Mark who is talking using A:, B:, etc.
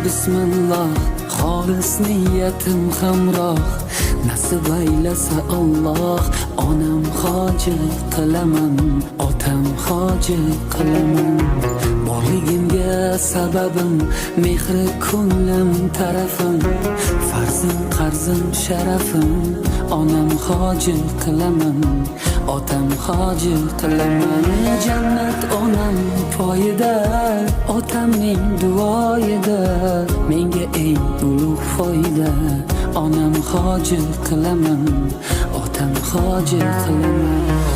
A: bismillah, xolis niyatim hamroh. Nasib aylasa Alloh, onam hoji qilaman, otam hoji qilaman. Borligimga sababim mehri ko'nglim tarafim, farzim qarzim sharafim. Onam hoji qilaman, otam hoji qilaman. Jannat onam poyida, otamning duoyida. Menga eng ulug' foyda, onam hoji qilaman, otam hoji qilaman.